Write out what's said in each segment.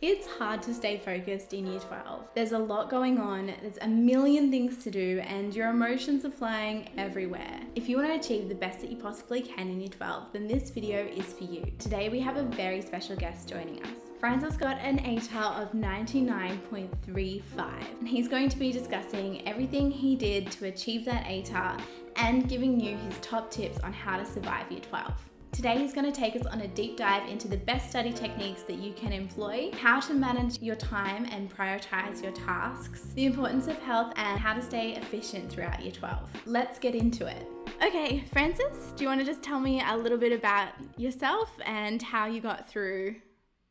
It's hard to stay focused in year 12. There's a lot going on, there's a million things to do, and your emotions are flying everywhere. If you want to achieve the best that you possibly can in year 12, then this video is for you. Today we have a very special guest joining us. Francis got an Atar of 99.35, and he's going to be discussing everything he did to achieve that Atar and giving you his top tips on how to survive year 12. Today he's going to take us on a deep dive into the best study techniques that you can employ, how to manage your time and prioritise your tasks, the importance of health, and how to stay efficient throughout year 12. Let's get into it. Okay, Francis, do you want to just tell me a little bit about yourself and how you got through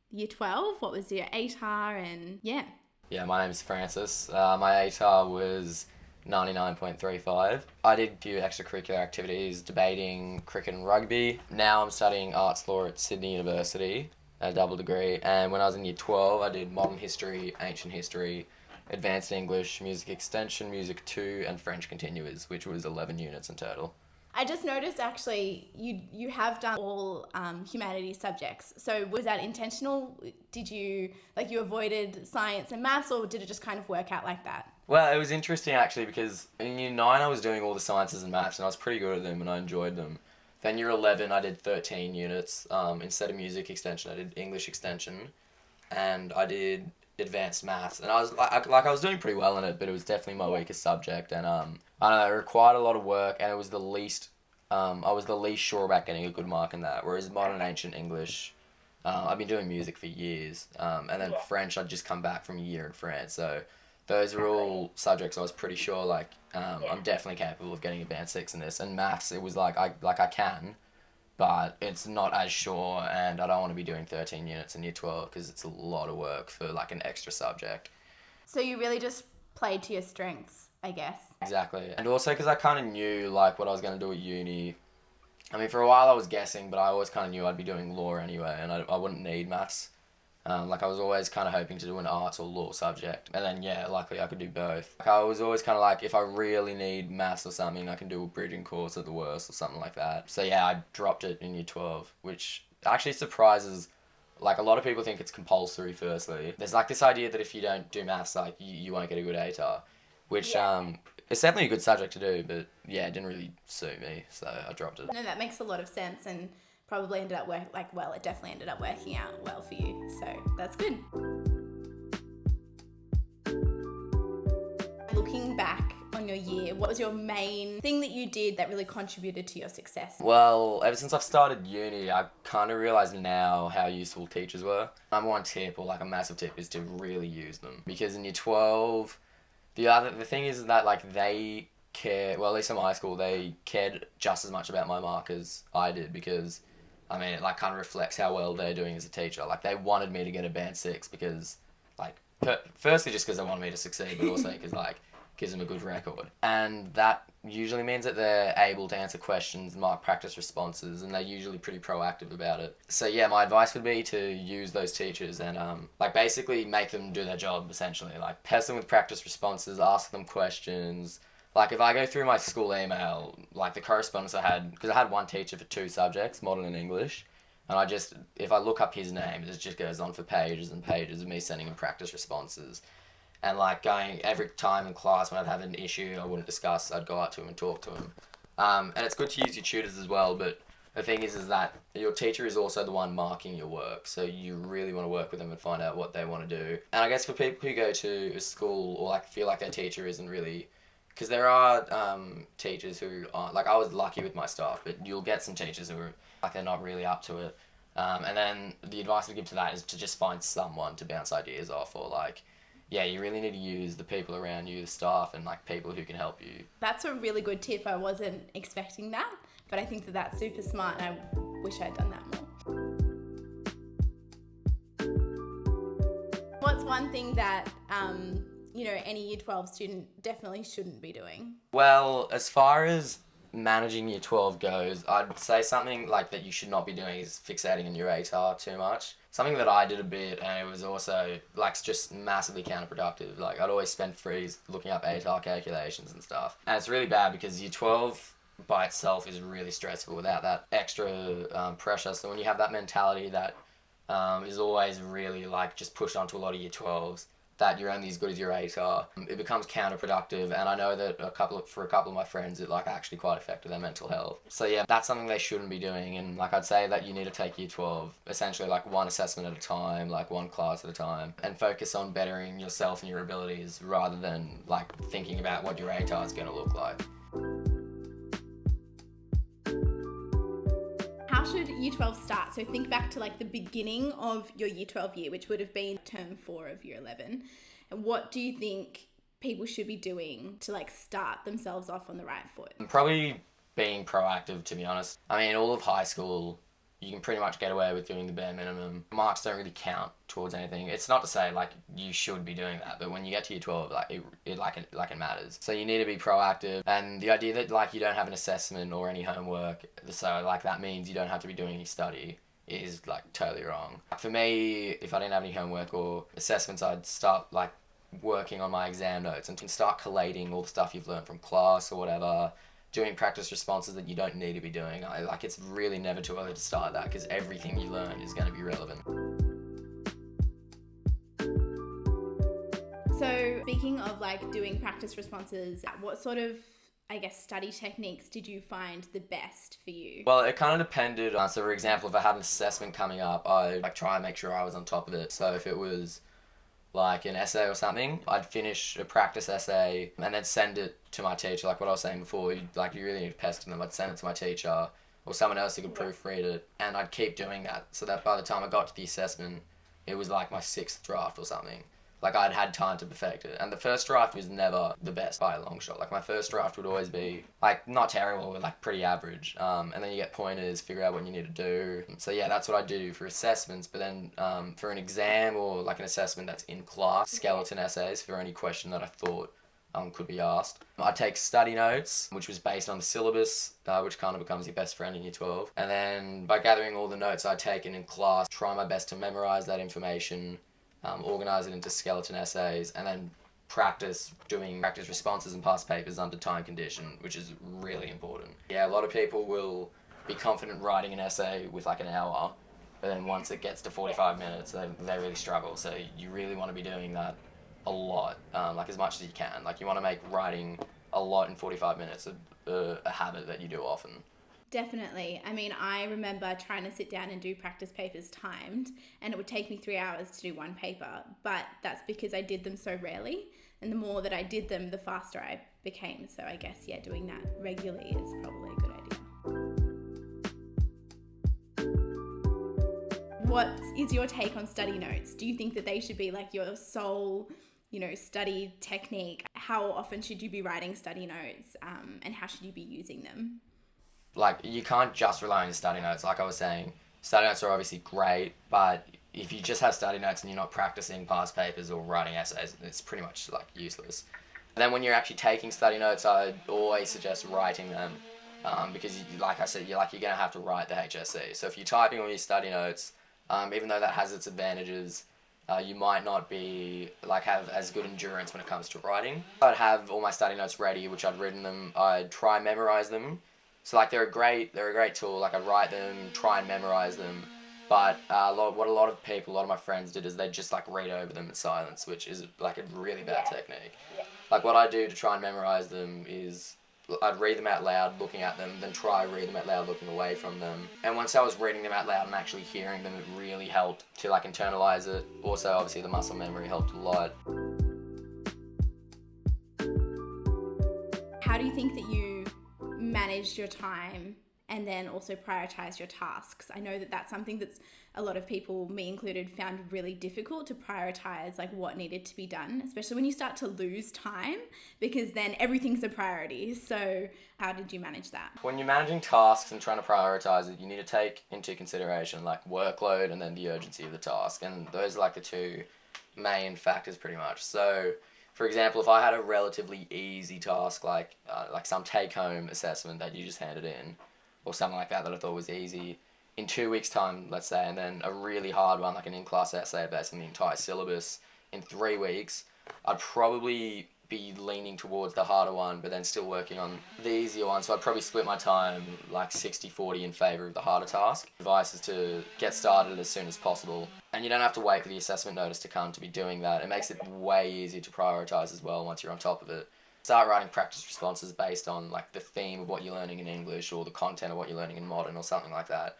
year 12? What was your ATAR and yeah. Yeah, my name's Francis. My ATAR was 99.35. I did a few extracurricular activities, debating, cricket and rugby. Now I'm studying arts law at Sydney University, a double degree. And when I was in year 12, I did modern history, ancient history, advanced English, music extension, music 2, and French continuers, which was 11 units in total. I just noticed actually you have done all humanities subjects. So was that intentional? Did you avoided science and maths, or did it just kind of work out like that? Well, it was interesting actually because in year 9 I was doing all the sciences and maths and I was pretty good at them and I enjoyed them. Then year 11 I did 13 units. Instead of music extension I did English extension and I did advanced maths, and I was doing pretty well in it, but it was definitely my weakest subject, and I don't know, it required a lot of work, and it was the least I was the least sure about getting a good mark in that. Whereas modern ancient English, I've been doing music for years, and then French I'd just come back from a year in France, so those were all subjects I was pretty sure I'm definitely capable of getting a band 6 in this. And maths, it was I can, but it's not as sure, and I don't want to be doing 13 units in year 12 because it's a lot of work for an extra subject. So you really just played to your strengths, I guess. Exactly. And also because I kind of knew what I was going to do at uni. I mean, for a while I was guessing, but I always kind of knew I'd be doing law anyway, and I wouldn't need maths. I was always kind of hoping to do an arts or law subject. And then, yeah, luckily I could do both. I was always kind of if I really need maths or something, I can do a bridging course at the worst or something like that. So, yeah, I dropped it in year 12, which actually surprises, a lot of people think it's compulsory, firstly. There's, this idea that if you don't do maths, you won't get a good ATAR, which, it's definitely a good subject to do, but, yeah, it didn't really suit me, so I dropped it. No, that makes a lot of sense, and probably ended up it definitely ended up working out well for you, so that's good. Looking back on your year, what was your main thing that you did that really contributed to your success? Well, ever since I've started uni, I kind of realise now how useful teachers were. Number one tip, or a massive tip, is to really use them. Because in year 12, the thing is that they care, well, at least in my school, they cared just as much about my mark as I did, because I mean, it kind of reflects how well they're doing as a teacher. They wanted me to get a band 6 because, firstly just because they wanted me to succeed, but also because, gives them a good record. And that usually means that they're able to answer questions, mark practice responses, and they're usually pretty proactive about it. So, yeah, my advice would be to use those teachers and, basically make them do their job, essentially. Pest them with practice responses, ask them questions. If I go through my school email, the correspondence I had, because I had one teacher for 2 subjects, modern and English, and if I look up his name, it just goes on for pages and pages of me sending him practice responses. And going every time in class when I'd have an issue I wouldn't discuss, I'd go up to him and talk to him. And it's good to use your tutors as well, but the thing is that your teacher is also the one marking your work, so you really want to work with them and find out what they want to do. And I guess for people who go to a school or feel like their teacher isn't really... Because there are teachers who aren't... I was lucky with my staff, but you'll get some teachers who are they're not really up to it. And then the advice I give to that is to just find someone to bounce ideas off, or you really need to use the people around you, the staff, and people who can help you. That's a really good tip. I wasn't expecting that, but I think that that's super smart, and I wish I'd done that more. What's one thing that any year 12 student definitely shouldn't be doing? Well, as far as managing year 12 goes, I'd say something that you should not be doing is fixating on your ATAR too much. Something that I did a bit, and it was also just massively counterproductive. I'd always spend frees looking up ATAR calculations and stuff. And it's really bad because year 12 by itself is really stressful without that extra pressure. So when you have that mentality that is always really like just pushed onto a lot of year 12s, that you're only as good as your Atar. It becomes counterproductive, and I know that for a couple of my friends it like actually quite affected their mental health. So yeah, that's something they shouldn't be doing, and like I'd say that you need to take year 12 essentially like one assessment at a time, like one class at a time, and focus on bettering yourself and your abilities rather than like thinking about what your Atar is going to look like. How should year 12 start? So think back to like the beginning of your year 12 year, which would have been term 4 of year 11. And what do you think people should be doing to like start themselves off on the right foot? Probably being proactive, to be honest. I mean, all of high school, you can pretty much get away with doing the bare minimum. Marks don't really count towards anything. It's not to say like you should be doing that, but when you get to year 12, like it matters. So you need to be proactive, and the idea that like you don't have an assessment or any homework, so like that means you don't have to be doing any study, is like totally wrong. For me, if I didn't have any homework or assessments, I'd start like working on my exam notes and start collating all the stuff you've learned from class or whatever, doing practice responses that you don't need to be doing. It's really never too early to start that, because everything you learn is going to be relevant. So speaking of like doing practice responses, what sort of, I guess, study techniques did you find the best for you? Well, it kind of depended. So for example, if I had an assessment coming up, I'd like try and make sure I was on top of it. So if it was like an essay or something, I'd finish a practice essay and then send it to my teacher. Like what I was saying before, you really need to pester them. I'd send it to my teacher or someone else who could proofread it, and I'd keep doing that so that by the time I got to the assessment, it was like my 6th draft or something. Like I'd had time to perfect it. And the first draft was never the best by a long shot. Like my first draft would always be like not terrible, but like pretty average. And then you get pointers, figure out what you need to do. So yeah, that's what I do for assessments. But then for an exam or like an assessment that's in class, skeleton essays for any question that I thought could be asked. I take study notes, which was based on the syllabus, which kind of becomes your best friend in year 12. And then by gathering all the notes I'd taken in class, try my best to memorize that information, organise it into skeleton essays, and then practice doing practice responses and past papers under time condition, which is really important. Yeah, a lot of people will be confident writing an essay with like an hour, but then once it gets to 45 minutes, they really struggle. So you really want to be doing that a lot, like as much as you can. Like you want to make writing a lot in 45 minutes a habit that you do often. Definitely. I mean, I remember trying to sit down and do practice papers timed, and it would take me 3 hours to do one paper, but that's because I did them so rarely, and the more that I did them, the faster I became. So I guess, yeah, doing that regularly is probably a good idea. What is your take on study notes? Do you think that they should be like your sole, study technique? How often should you be writing study notes, and how should you be using them? Like, you can't just rely on your study notes. Like I was saying, study notes are obviously great, but if you just have study notes and you're not practicing past papers or writing essays, it's pretty much like useless. And then when you're actually taking study notes, I'd always suggest writing them, because like I said, you're going to have to write the HSC. So if you're typing all your study notes, even though that has its advantages, you might not be have as good endurance when it comes to writing. I'd have all my study notes ready, which I'd written them. I'd try and memorize them. So they're a great tool. Like I write them, try and memorize them, but a lot of my friends did is they just read over them in silence, which is like a really bad technique. Like what I do to try and memorize them is I'd read them out loud, looking at them, then try read them out loud, looking away from them. And once I was reading them out loud and actually hearing them, it really helped to internalize it. Also, obviously, the muscle memory helped a lot. How do you think that you managed your time and then also prioritize your tasks? I know that that's something that's a lot of people, me included, found really difficult to prioritize what needed to be done, especially when you start to lose time, because then everything's a priority. So how did you manage that? When you're managing tasks and trying to prioritize it, you need to take into consideration workload and then the urgency of the task, and those are the two main factors pretty much. So for example, if I had a relatively easy task, like some take-home assessment that you just handed in, or something like that I thought was easy, in 2 weeks' time, let's say, and then a really hard one, like an in-class essay based on the entire syllabus, in 3 weeks, I'd probably be leaning towards the harder one, but then still working on the easier one. So I'd probably split my time like 60-40 in favour of the harder task. Advice is to get started as soon as possible. And you don't have to wait for the assessment notice to come to be doing that. It makes it way easier to prioritise as well once you're on top of it. Start writing practice responses based on like the theme of what you're learning in English or the content of what you're learning in modern or something like that.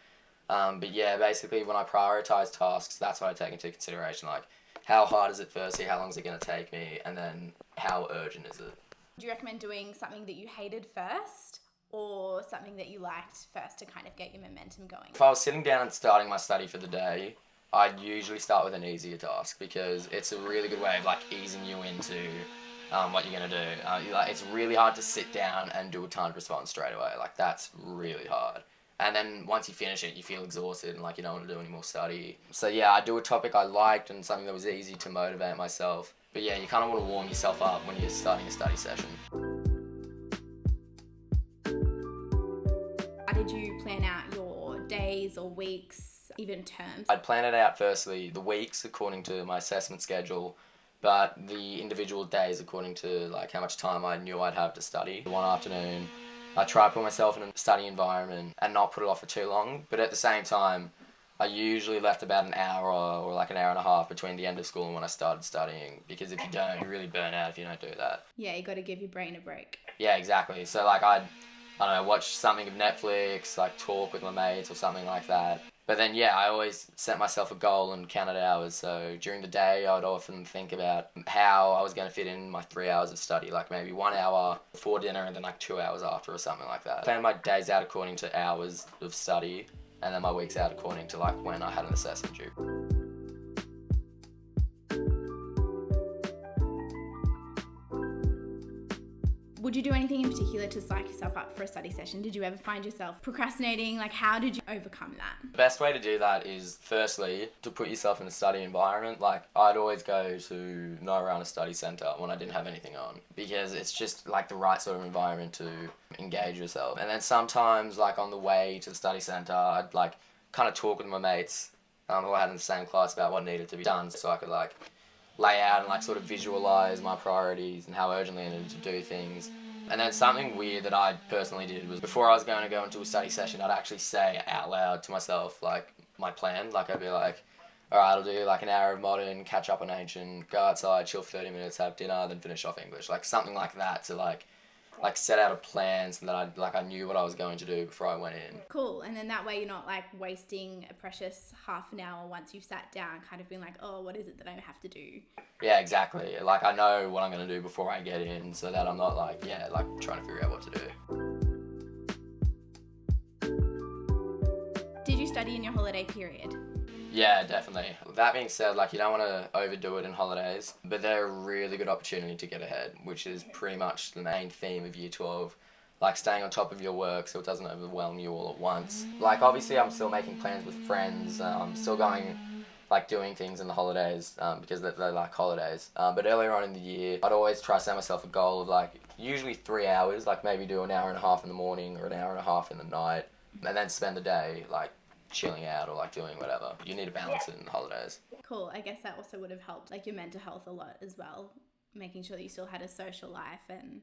But yeah, basically when I prioritise tasks, that's what I take into consideration. Like, how hard is it firstly, how long is it going to take me, and then how urgent is it? Do you recommend doing something that you hated first or something that you liked first to kind of get your momentum going? If I was sitting down and starting my study for the day, I'd usually start with an easier task because it's a really good way of like easing you into what you're going to do. It's really hard to sit down and do a timed response straight away. Like, that's really hard. And then once you finish it, you feel exhausted and like you don't want to do any more study. So yeah, I do a topic I liked and something that was easy to motivate myself. But yeah, you kind of want to warm yourself up when you're starting a study session. How did you plan out your days or weeks, even terms? I'd plan it out firstly, the weeks according to my assessment schedule, but the individual days according to like how much time I knew I'd have to study. One afternoon, I try to put myself in a study environment and not put it off for too long, but at the same time, I usually left about an hour or like an hour and a half between the end of school and when I started studying, because if you don't, you really burn out if you don't do that. Yeah, you got to give your brain a break. Yeah, exactly. So like I don't know, watch something of Netflix, like talk with my mates or something like that. But then yeah, I always set myself a goal and counted hours. So during the day, I would often think about how I was going to fit in my 3 hours of study, like maybe 1 hour before dinner and then like 2 hours after or something like that. Plan my days out according to hours of study and then my weeks out according to like when I had an assessment due. Would you do anything in particular to psych yourself up for a study session? Did you ever find yourself procrastinating? Like, how did you overcome that? The best way to do that is, firstly, to put yourself in a study environment. Like, I'd always go to Narrana Study Centre when I didn't have anything on, because it's just, like, the right sort of environment to engage yourself. And then sometimes, like, on the way to the study centre, I'd, like, kind of talk with my mates who I had in the same class about what needed to be done, so I could, like, lay out and like sort of visualise my priorities and how urgently I needed to do things. And then something weird that I personally did was before I was going to go into a study session, I'd actually say out loud to myself like my plan. Like I'd be like, alright, I'll do like an hour of modern, catch up on ancient, go outside, chill for 30 minutes, have dinner, then finish off English. Like something like that to like set out a plan so that I knew what I was going to do before I went in. Cool. And then that way you're not like wasting a precious half an hour once you've sat down, kind of being like, oh, what is it that I have to do? Yeah, exactly. Like I know what I'm going to do before I get in so that I'm not like trying to figure out what to do. Did you study in your holiday period? Yeah, definitely. That being said, like you don't want to overdo it in holidays, but they're a really good opportunity to get ahead, which is pretty much the main theme of Year 12. Like staying on top of your work so it doesn't overwhelm you all at once. Like obviously I'm still making plans with friends, still going, like doing things in the holidays because they're like holidays. But earlier on in the year, I'd always try to set myself a goal of like usually 3 hours, like maybe do an hour and a half in the morning or an hour and a half in the night, and then spend the day like chilling out or like doing whatever. You need to balance it in the holidays. Cool. I guess that also would have helped like your mental health a lot as well, making sure that you still had a social life and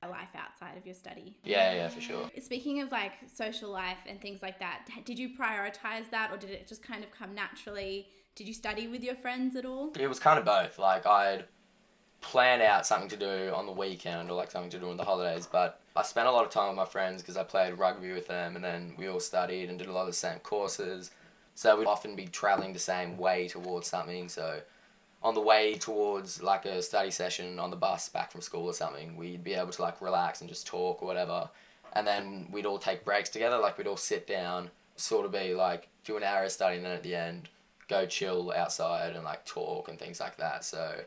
a life outside of your study. Yeah, for sure. Speaking of like social life and things like that, did you prioritize that or did it just kind of come naturally? Did you study with your friends at all? It was kind of both. Like I'd plan out something to do on the weekend or like something to do on the holidays, but I spent a lot of time with my friends because I played rugby with them and then we all studied and did a lot of the same courses, so we'd often be travelling the same way towards something. So on the way towards like a study session on the bus back from school or something, we'd be able to like relax and just talk or whatever, and then we'd all take breaks together. Like we'd all sit down, sort of be like do an hour of study and then at the end go chill outside and like talk and things like that. So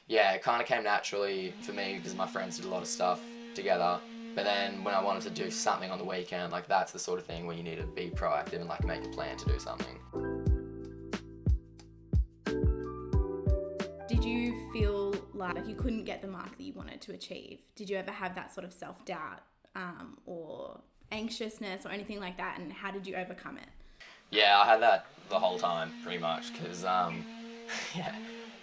yeah, it kind of came naturally for me because my friends did a lot of stuff together. But then when I wanted to do something on the weekend, like that's the sort of thing where you need to be proactive and like make a plan to do something. Did you feel like you couldn't get the mark that you wanted to achieve? Did you ever have that sort of self-doubt or anxiousness or anything like that, and how did you overcome it? Yeah, I had that the whole time pretty much because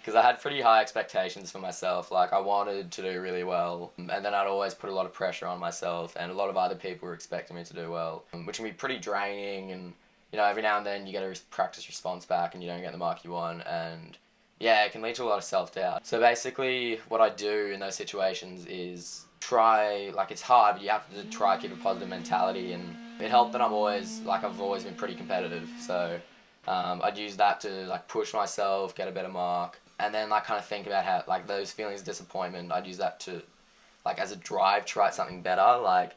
because I had pretty high expectations for myself. Like, I wanted to do really well, and then I'd always put a lot of pressure on myself, and a lot of other people were expecting me to do well, which can be pretty draining. And you know, every now and then you get a practice response back and you don't get the mark you want, and yeah, it can lead to a lot of self-doubt. So basically what I do in those situations is try, like, it's hard, but you have to try to keep a positive mentality. And it helped that I've always been pretty competitive, so I'd use that to like push myself, get a better mark, and then like kind of think about how like those feelings of disappointment, I'd use that to like as a drive to write something better. Like,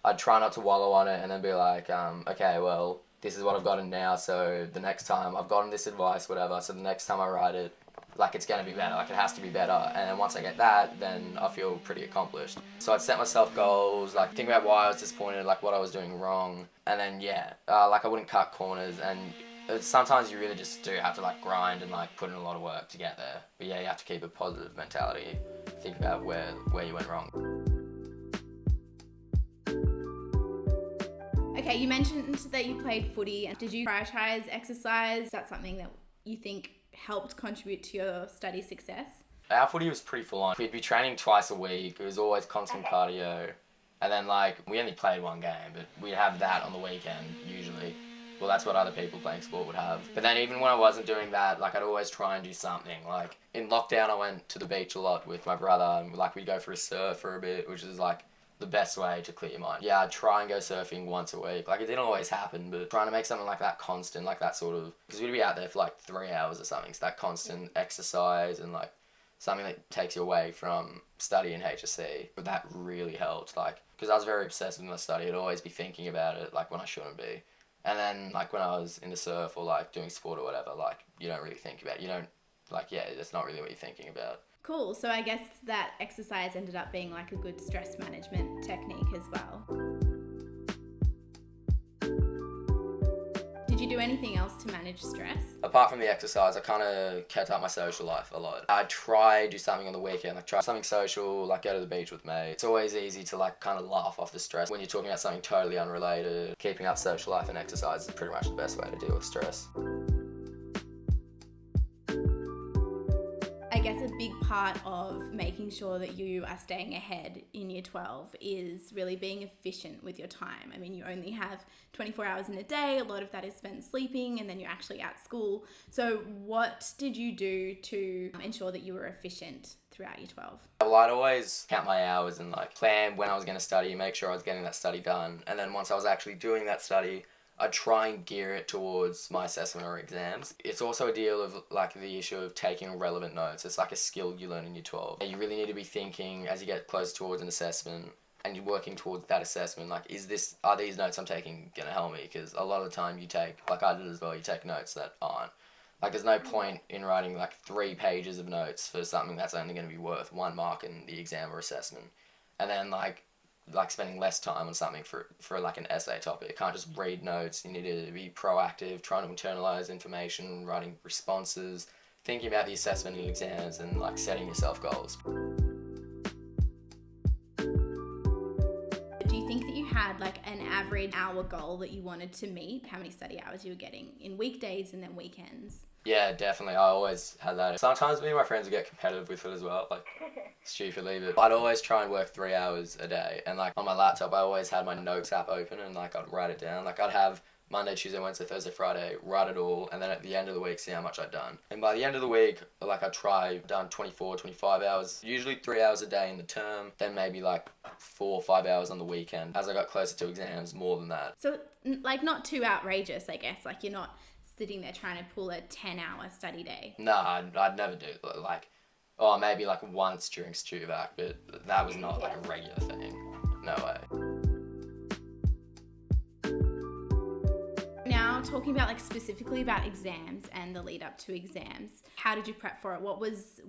I'd try not to wallow on it and then be like, okay, well, this is what I've gotten now, so the next time I've gotten this advice, whatever, so the next time I write it, like, it's going to be better, like, it has to be better. And then once I get that, then I feel pretty accomplished. So I'd set myself goals, like, think about why I was disappointed, like, what I was doing wrong. And then, yeah, like, I wouldn't cut corners. And sometimes you really just do have to, like, grind and, like, put in a lot of work to get there. But, yeah, you have to keep a positive mentality. Think about where you went wrong. Okay, you mentioned that you played footy. Did you prioritise exercise? Is that something that you think helped contribute to your study success? Our footy was pretty full on. We'd be training twice a week. It was always constant cardio. And then, like, we only played one game, but we'd have that on the weekend, usually. Well, that's what other people playing sport would have. But then even when I wasn't doing that, like, I'd always try and do something. Like, in lockdown, I went to the beach a lot with my brother, and, like, we'd go for a surf for a bit, which is, like, the best way to clear your mind. Yeah, I'd try and go surfing once a week. Like, it didn't always happen, but trying to make something like that constant, like that sort of, because we'd be out there for like 3 hours or something. So that constant exercise and like something that takes you away from studying HSC. But that really helped, like, because I was very obsessed with my study. I'd always be thinking about it, like, when I shouldn't be. And then, like, when I was in the surf or like doing sport or whatever, like, you don't really think about it. You don't, like, yeah, that's not really what you're thinking about. Cool. So I guess that exercise ended up being like a good stress management technique as well. Did you do anything else to manage stress? Apart from the exercise, I kind of kept up my social life a lot. I try to do something on the weekend, like try something social, like go to the beach with mates. It's always easy to like kind of laugh off the stress when you're talking about something totally unrelated. Keeping up social life and exercise is pretty much the best way to deal with stress. I guess a big part of making sure that you are staying ahead in year 12 is really being efficient with your time. I mean, you only have 24 hours in a day. A lot of that is spent sleeping, and then you're actually at school. So what did you do to ensure that you were efficient throughout year 12? Well, I'd always count my hours and like plan when I was going to study, make sure I was getting that study done. And then once I was actually doing that study, I try and gear it towards my assessment or exams. It's also a deal of like the issue of taking relevant notes. It's like a skill you learn in year 12. You really need to be thinking as you get close towards an assessment and you're working towards that assessment, like, are these notes I'm taking going to help me? Because a lot of the time you take, like I did as well, you take notes that aren't. Like, there's no point in writing like 3 pages of notes for something that's only going to be worth 1 mark in the exam or assessment. And then like spending less time on something for like an essay topic. You can't just read notes. You need to be proactive, trying to internalize information, writing responses, thinking about the assessment and exams, and like setting yourself goals. Do you think that you had like an average hour goal that you wanted to meet? How many study hours you were getting in weekdays and then weekends? Yeah, definitely. I always had that. Sometimes me and my friends would get competitive with it as well, like stupidly, but I'd always try and work 3 hours a day. And like on my laptop, I always had my notes app open and like I'd write it down. Like I'd have Monday, Tuesday, Wednesday, Thursday, Friday, write it all, and then at the end of the week, see how much I'd done. And by the end of the week, like I'd done 24, 25 hours, usually 3 hours a day in the term, then maybe like 4 or 5 hours on the weekend. As I got closer to exams, more than that. So like not too outrageous, I guess. Like you're not sitting there trying to pull a 10-hour study day. No, I'd never do like, maybe like once during Stuvac, but that was not like a regular thing. No way. Now talking about like specifically about exams and the lead up to exams, how did you prep for it?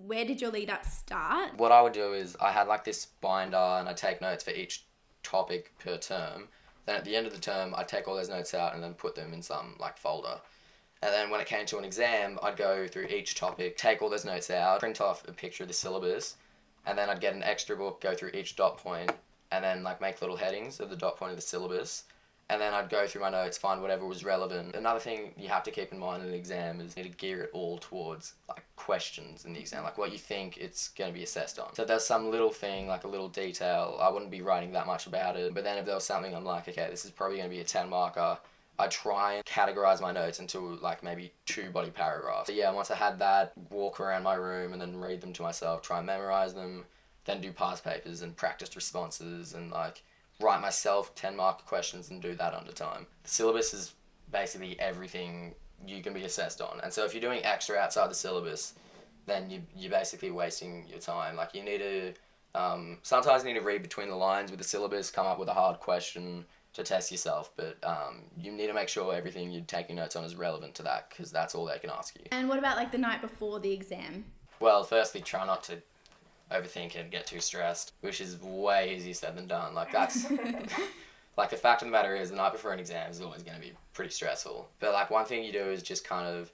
Where did your lead up start? What I would do is I had like this binder and I take notes for each topic per term. Then at the end of the term, I'd take all those notes out and then put them in some like folder. And then when it came to an exam, I'd go through each topic, take all those notes out, print off a picture of the syllabus, and then I'd get an extra book, go through each dot point, and then like make little headings of the dot point of the syllabus. and then I'd go through my notes, find whatever was relevant. Another thing you have to keep in mind in an exam is you need to gear it all towards like questions in the exam, like what you think it's going to be assessed on. So if there's some little thing, like a little detail, I wouldn't be writing that much about it. But then if there was something I'm like, okay, this is probably going to be a 10 marker, I try and categorize my notes into like maybe 2 body paragraphs. So yeah, once I had that, walk around my room and then read them to myself, try and memorize them, then do past papers and practice responses and like write myself 10 marker questions and do that under time. The syllabus is basically everything you can be assessed on. And so if you're doing extra outside the syllabus, then you're basically wasting your time. Like you need to, sometimes you need to read between the lines with the syllabus, come up with a hard question to test yourself, but you need to make sure everything you're taking notes on is relevant to that, because that's all they can ask you. And what about like the night before the exam? Well, firstly, try not to overthink it and get too stressed, which is way easier said than done. Like that's like the fact of the matter is the night before an exam is always going to be pretty stressful. But like one thing you do is just kind of,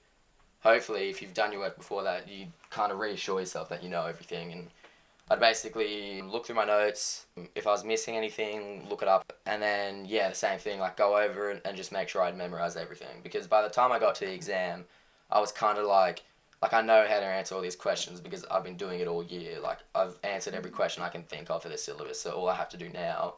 hopefully if you've done your work before that, you kind of reassure yourself that you know everything. And I'd basically look through my notes. If I was missing anything, look it up. And then, yeah, the same thing, like go over it and just make sure I'd memorized everything. Because by the time I got to the exam, I was kind of like I know how to answer all these questions because I've been doing it all year. Like I've answered every question I can think of for this syllabus. So all I have to do now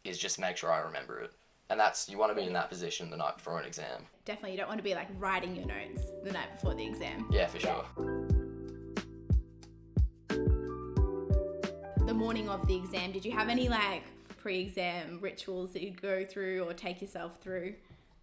is just make sure I remember it. And that's, you want to be in that position the night before an exam. Definitely, you don't want to be like writing your notes the night before the exam. Yeah, for sure. The morning of the exam, did you have any like pre-exam rituals that you'd go through or take yourself through?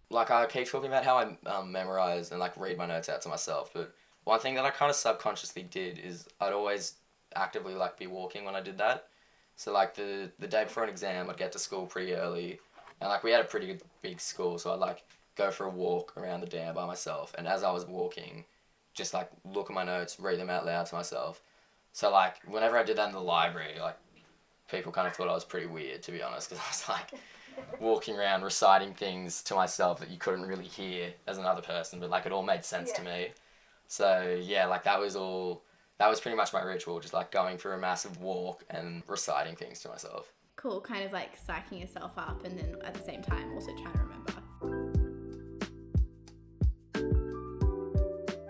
Like I keep talking about how I memorize and like read my notes out to myself, but one thing that I kind of subconsciously did is I'd always actively like be walking when I did that. So like the day before an exam, I'd get to school pretty early, and like we had a pretty good big school, so I'd like go for a walk around the dam by myself, and as I was walking, just like look at my notes, read them out loud to myself. So like whenever I did that in the library, like people kind of thought I was pretty weird, to be honest, because I was like walking around reciting things to myself that you couldn't really hear as another person, but like it all made sense to me. So yeah, like that was pretty much my ritual, just like going for a massive walk and reciting things to myself. Cool, kind of like psyching yourself up and then at the same time also trying to remember.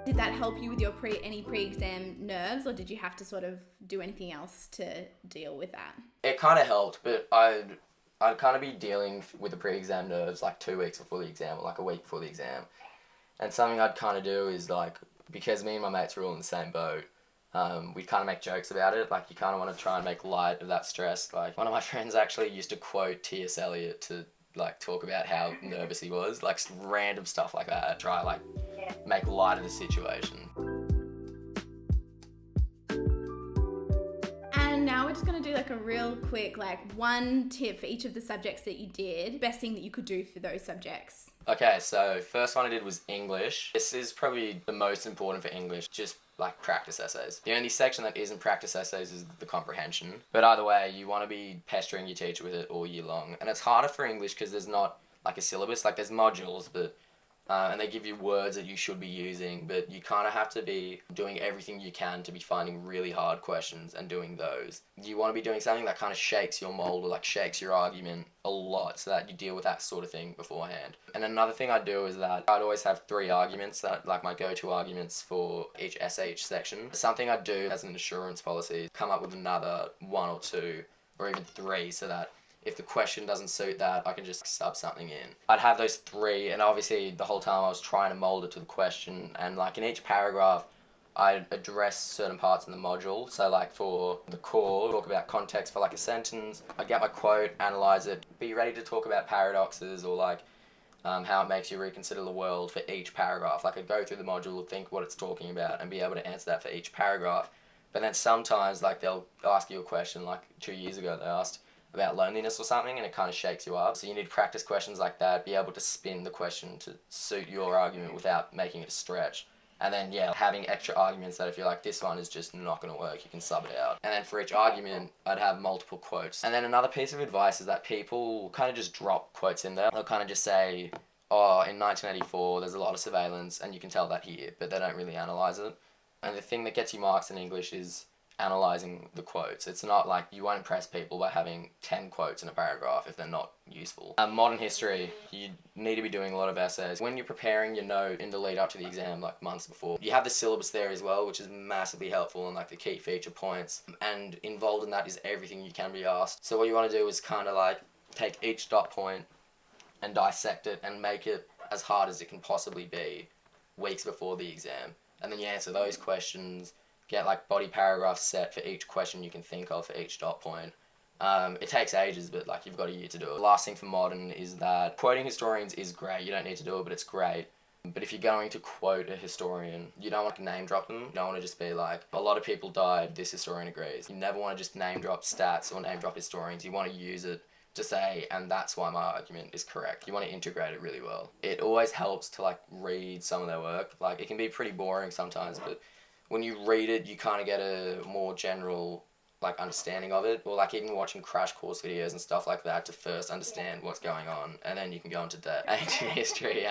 Did that help you with your any pre-exam nerves, or did you have to sort of do anything else to deal with that? It kind of helped, but I'd kind of be dealing with the pre-exam nerves like 2 weeks before the exam or like a week before the exam. And something I'd kind of do is like, because me and my mates were all in the same boat, we kind of make jokes about it. Like you kind of want to try and make light of that stress. Like one of my friends actually used to quote T.S. Eliot to like talk about how nervous he was, like random stuff like that. Try like make light of the situation. And now we're just going to do like a real quick, like one tip for each of the subjects that you did. Best thing that you could do for those subjects. Okay, so first one I did was English. This is probably the most important for English, just like practice essays. The only section that isn't practice essays is the comprehension. But either way, you want to be pestering your teacher with it all year long. And it's harder for English because there's not like a syllabus, like there's modules, but and they give you words that you should be using, but you kind of have to be doing everything you can to be finding really hard questions and doing those. You want to be doing something that kind of shakes your mold or like shakes your argument a lot so that you deal with that sort of thing beforehand. And another thing I'd do is that I'd always have 3 arguments that like my go-to arguments for each essay, each section. Something I'd do as an assurance policy, come up with another 1 or 2 or even 3 so that if the question doesn't suit that, I can just sub something in. I'd have those 3, and obviously the whole time I was trying to mold it to the question, and like in each paragraph, I'd address certain parts in the module. So like for the core, talk about context for like a sentence. I'd get my quote, analyze it, be ready to talk about paradoxes or like how it makes you reconsider the world for each paragraph. Like I'd go through the module, think what it's talking about, and be able to answer that for each paragraph. But then sometimes like they'll ask you a question, like 2 years ago they asked about loneliness or something, and it kind of shakes you up. So you need to practice questions like that, be able to spin the question to suit your argument without making it a stretch. And then, yeah, having extra arguments that if you're like, this one is just not going to work, you can sub it out. And then for each argument, I'd have multiple quotes. And then another piece of advice is that people kind of just drop quotes in there. They'll kind of just say, oh, in 1984, there's a lot of surveillance, and you can tell that here, but they don't really analyse it. And the thing that gets you marks in English is analysing the quotes. It's not like you won't impress people by having 10 quotes in a paragraph if they're not useful. Modern history, you need to be doing a lot of essays. When you're preparing your note in the lead up to the exam, like months before, you have the syllabus there as well, which is massively helpful, and like the key feature points. And involved in that is everything you can be asked. So what you want to do is kind of like take each dot point and dissect it and make it as hard as it can possibly be weeks before the exam. And then you answer those questions, get like body paragraphs set for each question you can think of for each dot point. It takes ages, but like you've got a year to do it. The last thing for modern is that quoting historians is great. You don't need to do it, but it's great. But if you're going to quote a historian, you don't want to name drop them. You don't want to just be like, a lot of people died, this historian agrees. You never want to just name drop stats or name drop historians. You want to use it to say, and that's why my argument is correct. You want to integrate it really well. It always helps to like read some of their work. Like it can be pretty boring sometimes, but when you read it, you kind of get a more general like understanding of it, or like even watching crash course videos and stuff like that to first understand what's going on, and then you can go into depth. Ancient history,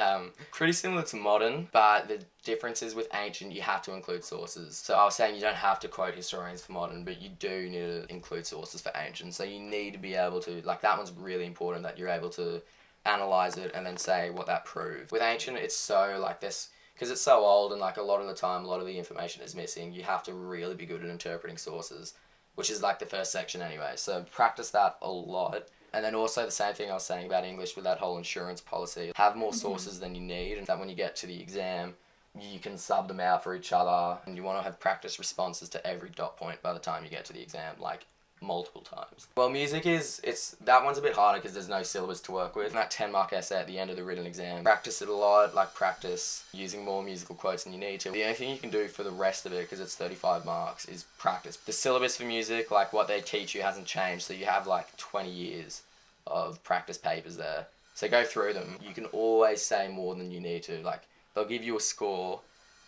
pretty similar to modern, but the difference is with ancient you have to include sources. So I was saying you don't have to quote historians for modern, but you do need to include sources for ancient. So you need to be able to, like that one's really important, that you're able to analyze it and then say what that proves. With ancient, it's so like this, because it's so old and like a lot of the time a lot of the information is missing. You have to really be good at interpreting sources, which is like the first section anyway. So practice that a lot. And then also the same thing I was saying about English with that whole insurance policy. Have more sources than you need, and that when you get to the exam, you can sub them out for each other, and you want to have practice responses to every dot point by the time you get to the exam, like multiple times. Well, music that one's a bit harder because there's no syllabus to work with. That 10-mark essay at the end of the written exam, practice it a lot, like practice using more musical quotes than you need to. The only thing you can do for the rest of it, because it's 35 marks, is practice. The syllabus for music, like what they teach you hasn't changed, so you have like 20 years of practice papers there. So go through them. You can always say more than you need to. Like they'll give you a score,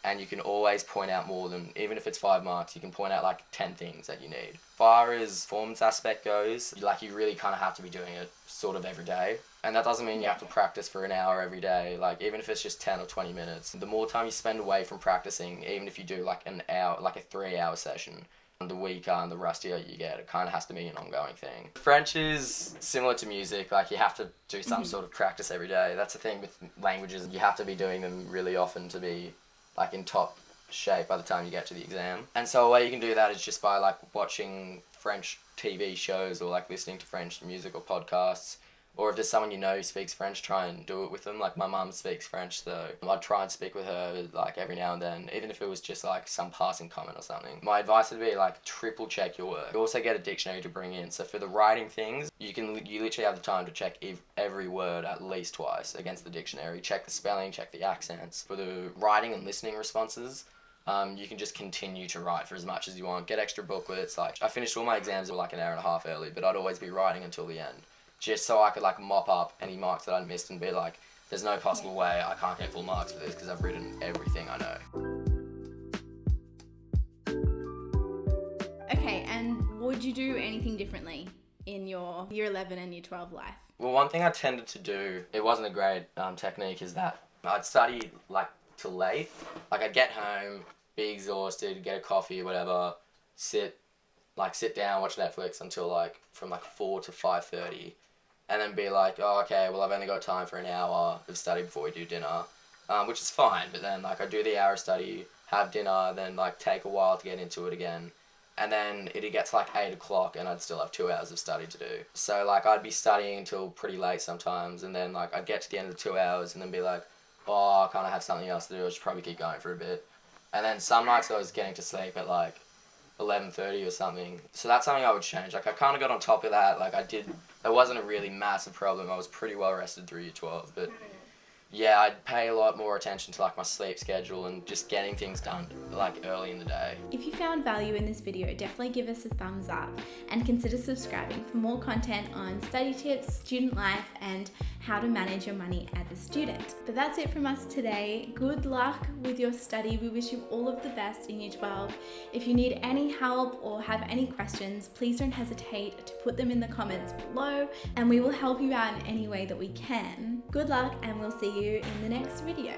and you can always point out more than, even if it's 5 marks, you can point out like 10 things that you need. As far as performance aspect goes, like you really kind of have to be doing it sort of every day. And that doesn't mean you have to practice for an hour every day. Like even if it's just 10 or 20 minutes, the more time you spend away from practicing, even if you do like an hour, like a 3-hour session, the weaker and the rustier you get. It kind of has to be an ongoing thing. French is similar to music. Like you have to do some sort of practice every day. That's the thing with languages. You have to be doing them really often to be like in top shape by the time you get to the exam. And so a way you can do that is just by like watching French TV shows or like listening to French music or podcasts. Or if there's someone you know who speaks French, try and do it with them. Like my mum speaks French, so I'd try and speak with her like every now and then, even if it was just like some passing comment or something. My advice would be like triple check your work. You also get a dictionary to bring in. So for the writing things, you literally have the time to check every word at least twice against the dictionary. Check the spelling, check the accents. For the writing and listening responses, you can just continue to write for as much as you want. Get extra booklets. Like I finished all my exams like an hour and a half early, but I'd always be writing until the end, just so I could like mop up any marks that I'd missed and be like, there's no possible way I can't get full marks for this because I've written everything I know. Okay, and would you do anything differently in your year 11 and year 12 life? Well, one thing I tended to do, it wasn't a great technique, is that I'd study like till late. Like I'd get home, be exhausted, get a coffee or whatever, sit down, watch Netflix until like from like 4 to 5:30. And then be like, oh, okay, well, I've only got time for an hour of study before we do dinner, which is fine. But then, like, I do the hour study, have dinner, then, like, take a while to get into it again. And then it'd get to, like, 8 o'clock, and I'd still have 2 hours of study to do. So, like, I'd be studying until pretty late sometimes, and then, like, I'd get to the end of the 2 hours and then be like, oh, I kind of have something else to do. I should probably keep going for a bit. And then some nights I was getting to sleep at, like, 11:30 or something. So that's something I would change. Like I kind of got on top of that. Like that wasn't a really massive problem. I was pretty well rested through year 12, but yeah, I'd pay a lot more attention to like my sleep schedule and just getting things done like early in the day. If you found value in this video, definitely give us a thumbs up and consider subscribing for more content on study tips, student life, and how to manage your money as a student. But that's it from us today. Good luck with your study. We wish you all of the best in year 12. If you need any help or have any questions, please don't hesitate to put them in the comments below, and we will help you out in any way that we can. Good luck, and we'll see you in the next video.